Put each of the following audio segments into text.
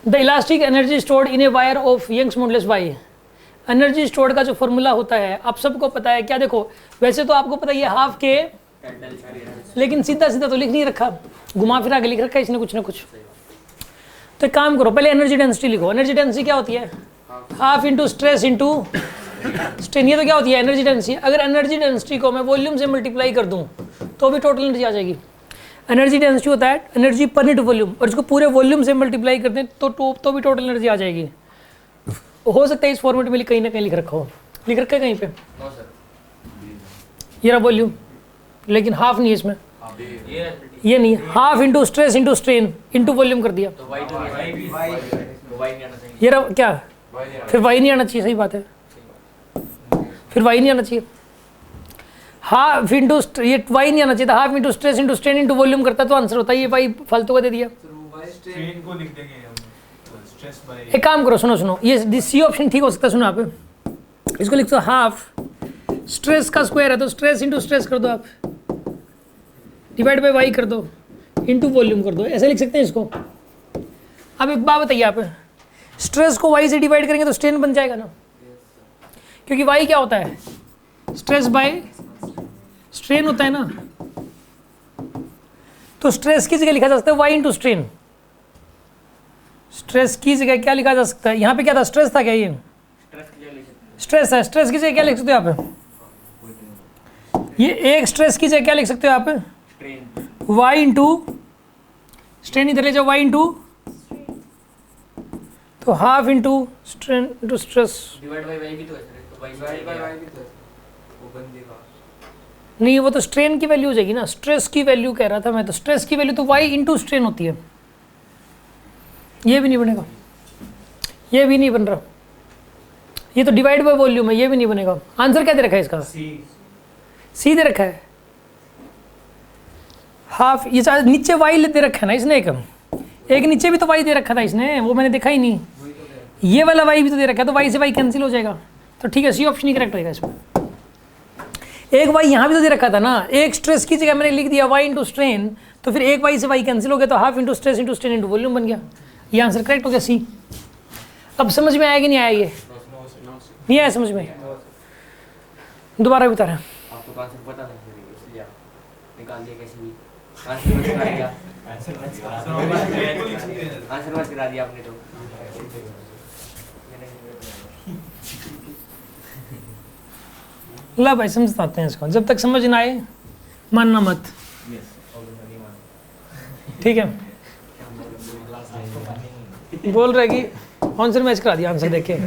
The elastic energy stored in a wire of Young's modulus Y. Energy stored का जो formula होता है आप सबको पता है क्या? देखो वैसे तो आपको पता है ये हाफ के, लेकिन सीधा सीधा तो लिख नहीं रखा, घुमा फिरा के लिख रखा है इसने कुछ ना कुछ। तो एक काम करो, पहले एनर्जी डेंसिटी लिखो। एनर्जी डेंसिटी क्या होती है? Half into stress into strain. ये तो क्या होती है? Energy density. अगर एनर्जी डेंसिटी को मैं वॉल्यूम से मल्टीप्लाई कर दूं तो भी टोटल एनर्जी आ जाएगी। एनर्जी डेंसिटी होता है एनर्जी पर यूनिट वॉल्यूम, और इसको पूरे वॉल्यूम से मल्टीप्लाई कर दें तो भी टोटल एनर्जी आ जाएगी। हो सकता है इस फॉर्मेट में कहीं ना कहीं लिख रखा हो, लिख रखा है कहीं पे ये रहा वॉल्यूम, लेकिन हाफ नहीं है इसमें, ये नहीं, half into stress into strain into volume कर दिया। ये रहा क्या? फिर वाई नहीं आना चाहिए, सही बात है, फिर वाई नहीं आना चाहिए। हाफ इंटू ये वाई नहीं आना चाहिए था, half into stress into strain into volume करता तो आंसर होता है, ये वाई फालतू का दे दिया। एक काम करो, सुनो ये सी ऑप्शन ठीक हो सकता है। सुनो आप इसको लिख दो, हाफ स्ट्रेस का स्क्वायर है तो स्ट्रेस इंटू स्ट्रेस कर दो, आप डिवाइड बाय वाई कर दो इंटू वॉल्यूम कर दो, ऐसे लिख सकते हैं इसको। अब एक बात बताइए, आप स्ट्रेस को वाई से डिवाइड करेंगे तो स्ट्रेन बन जाएगा ना, क्योंकि वाई क्या होता है? स्ट्रेस बाय स्ट्रेन होता है ना। तो स्ट्रेस की जगह लिखा जा सकता है वाई इंटू स्ट्रेन। स्ट्रेस की जगह क्या लिखा जा सकता है? यहाँ पे क्या था? स्ट्रेस था क्या? ये स्ट्रेस है, स्ट्रेस की जगह क्या लिख सकते हो आप? ये एक स्ट्रेस की जगह क्या लिख सकते हो आप? वाई इंटू स्ट्रेन, इधर ले जाओ, वाई इंटू तो half into strain into stress. नहीं, वो तो स्ट्रेन की वैल्यू हो जाएगी ना, स्ट्रेस की वैल्यू कह रहा था मैं तो। स्ट्रेस की वैल्यू तो वाई इंटू स्ट्रेन होती है। ये भी नहीं बनेगा, ये भी नहीं बन रहा, ये तो डिवाइड बाय वॉल्यूम है, ये भी नहीं बनेगा। आंसर क्या दे रखा है इसका? सी दे रखा है, हाफ। ये नीचे वाई दे रखा है ना इसने, एक नीचे भी तो वाई दे रखा था इसने, वो मैंने देखा ही नहीं। ये वाला वाई भी तो दे रखा है, तो वाई से वाई कैंसिल हो जाएगा, तो ठीक है सी ऑप्शन ही करेक्ट रहेगा इसमें। एक वाई यहाँ भी तो दे रखा था ना, एक स्ट्रेस की जगह मैंने लिख दिया वाई इंटू स्ट्रेन, तो फिर एक वाई से वाई कैंसिल हो गया, तो half into stress into strain into volume बन गया। ये आंसर करेक्ट हो गया, सी। अब समझ में आया कि नहीं आया? ये नहीं आया समझ में? दोबारा बता रहे हैं। आपको आंसर पता था, इसलिए निकाल दिया कैसे भी। आंसर मत करा दिया, आंसर मत करा दिया आपने तो। ला भाई समझाते हैं इसको, जब तक समझ ना आए मानना मत, ठीक है? बोल रहे कि आंसर मैच करा दिया, आंसर देखे।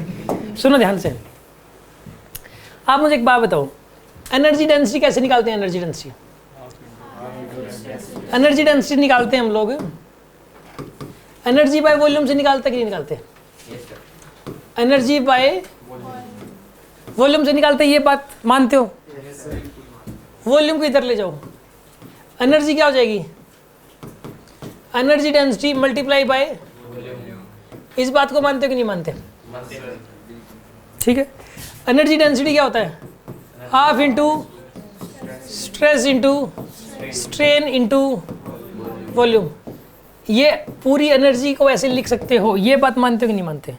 सुनो ध्यान से, आप मुझे एक बात बताओ, एनर्जी डेंसिटी कैसे निकालते हैं? एनर्जी डेंसिटी निकालते हैं हम लोग एनर्जी बाय वॉल्यूम से निकालते कि नहीं निकालते? एनर्जी बाय वॉल्यूम से निकालते, ये बात मानते हो? वॉल्यूम को इधर ले जाओ, एनर्जी क्या हो जाएगी? एनर्जी डेंसिटी मल्टीप्लाई बाय, इस बात को मानते हो कि नहीं मानते? ठीक है। एनर्जी डेंसिटी क्या होता है? Half into stress into strain into volume. ये पूरी एनर्जी को ऐसे लिख सकते हो, ये बात मानते हो कि नहीं मानते?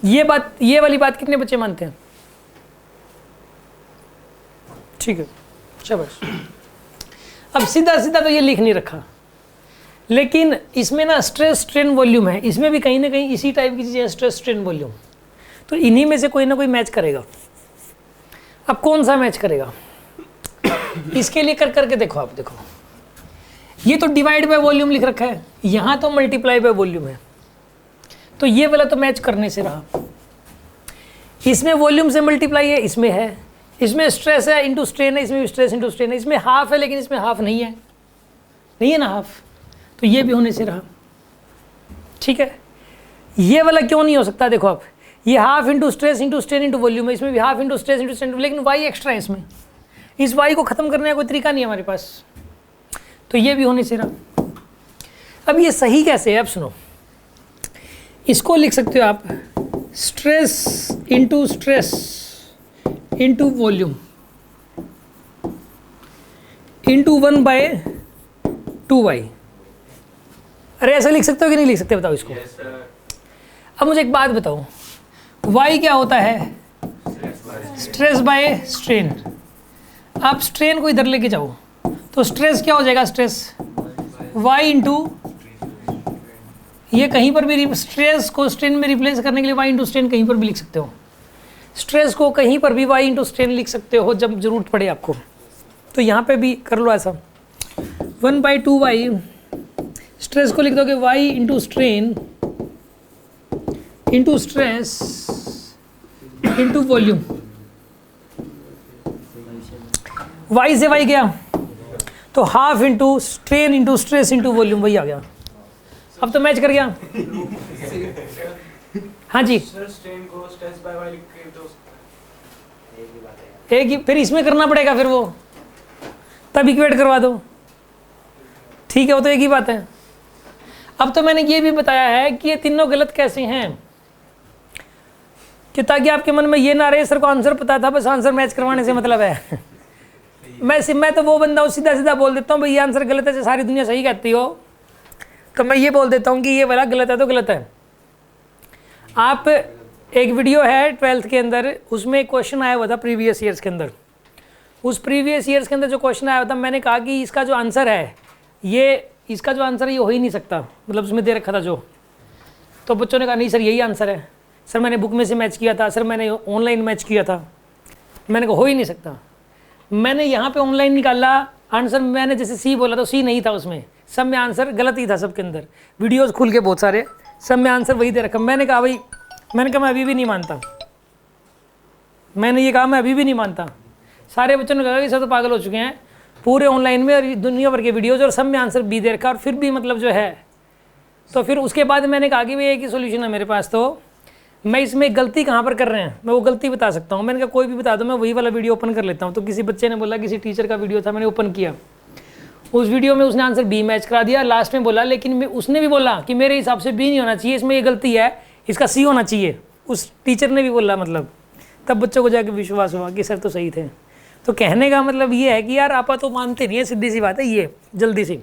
ये बात, ये वाली बात कितने बच्चे मानते हैं? ठीक है, शाबाश। अब सीधा सीधा तो ये लिख नहीं रखा, लेकिन इसमें ना स्ट्रेस स्ट्रेन वॉल्यूम है, इसमें भी कहीं ना कहीं इसी टाइप की चीज़ें, स्ट्रेस स्ट्रेन वॉल्यूम, तो इन्हीं में से कोई ना कोई मैच करेगा। अब कौन सा मैच करेगा इसके लिए कर करके देखो। आप देखो, ये तो डिवाइड बाय वॉल्यूम लिख रखा है, यहाँ तो मल्टीप्लाई बाय वॉल्यूम है, तो ये वाला तो मैच करने से रहा। इसमें वॉल्यूम से मल्टीप्लाई है, इसमें है, इसमें स्ट्रेस है इंटू स्ट्रेन है, इसमें भी स्ट्रेस इंटू स्ट्रेन है, इसमें हाफ है लेकिन इसमें हाफ नहीं है, नहीं है ना हाफ, तो ये भी होने से रहा। ठीक है, ये वाला क्यों नहीं हो सकता? देखो आप, ये half into stress into strain into volume है, इसमें भी half into stress into strain, लेकिन वाई एक्स्ट्रा है इसमें, इस वाई को खत्म करने का कोई तरीका नहीं है हमारे पास, तो ये भी होने से रहा। अब ये सही कैसे है? अब सुनो, इसको लिख सकते हो आप stress into stress into volume into 1/2y। अरे ऐसा लिख सकते हो कि नहीं लिख सकते, बताओ इसको। अब मुझे एक बात बताओ, y क्या होता है? Stress by strain. आप स्ट्रेन को इधर लेके जाओ तो स्ट्रेस क्या हो जाएगा? स्ट्रेस y इंटू, ये कहीं पर भी स्ट्रेस को स्ट्रेन में रिप्लेस करने के लिए y इंटू स्ट्रेन कहीं पर भी लिख सकते हो। स्ट्रेस को कहीं पर भी y इंटू स्ट्रेन लिख सकते हो जब जरूरत पड़े आपको। तो यहाँ पे भी कर लो ऐसा, 1/2y, स्ट्रेस को लिख दोगे y into strain into stress into volume. y से y गया तो half into strain into stress into volume, वही आ गया। अब तो मैच कर गया। हाँ जी, स्ट्रेन को स्ट्रेस बाय वाई लिख के तो एक ही बात है। एक ही, फिर इसमें करना पड़ेगा, फिर वो तब इक्वेट करवा दो, ठीक है, वो तो एक ही बात है। अब तो मैंने ये भी बताया है कि ये तीनों गलत कैसे हैं, कि ताकि आपके मन में ये ना रहे सर को आंसर पता था, बस आंसर मैच करवाने से मतलब है। मैं तो वो बंदा हूँ सीधा सीधा बोल देता हूँ भाई ये आंसर गलत है, सारी दुनिया सही कहती हो, तो मैं ये बोल देता हूँ कि ये वाला गलत है तो गलत है। आप, एक वीडियो है 12th के अंदर, उसमें एक क्वेश्चन आया हुआ था प्रीवियस ईयर्स के अंदर। उस प्रीवियस ईयर्स के अंदर जो क्वेश्चन आया हुआ था, मैंने कहा कि इसका जो आंसर है ये हो ही नहीं सकता, मतलब उसमें दे रखा था जो। तो बच्चों ने कहा नहीं सर यही आंसर है, सर मैंने बुक में से मैच किया था, सर मैंने ऑनलाइन मैच किया था। मैंने कहा हो ही नहीं सकता। मैंने यहाँ पे ऑनलाइन निकाला आंसर, मैंने जैसे सी बोला तो सी नहीं था उसमें, सब में आंसर गलत ही था सबके अंदर। वीडियोस खुल के बहुत सारे, सब में आंसर वही दे रखा। मैंने कहा मैं अभी भी नहीं मानता, मैंने ये कहा मैं अभी भी नहीं मानता। सारे बच्चों ने कहा कि सर तो पागल हो चुके हैं, पूरे ऑनलाइन में और दुनिया भर के वीडियोज़ और सब में आंसर बी दे रखा, और फिर भी मतलब जो है। तो फिर उसके बाद मैंने कहा कि भाई एक ही सोल्यूशन है मेरे पास, तो मैं इसमें गलती कहाँ पर कर रहे हैं मैं वो गलती बता सकता हूँ। मैंने कहा कोई भी बता दो, मैं वही वाला वीडियो ओपन कर लेता हूँ। तो किसी बच्चे ने बोला, किसी टीचर का वीडियो था, मैंने ओपन किया, उस वीडियो में उसने आंसर बी मैच करा दिया। लास्ट में बोला लेकिन उसने भी बोला कि मेरे हिसाब से बी नहीं होना चाहिए, इसमें ये गलती है, इसका सी होना चाहिए। उस टीचर ने भी बोला, मतलब तब बच्चों को जाके विश्वास हुआ कि सर तो सही थे। तो कहने का मतलब ये है कि यार आप तो मानते नहीं है, सीधी सी बात है ये, जल्दी सी।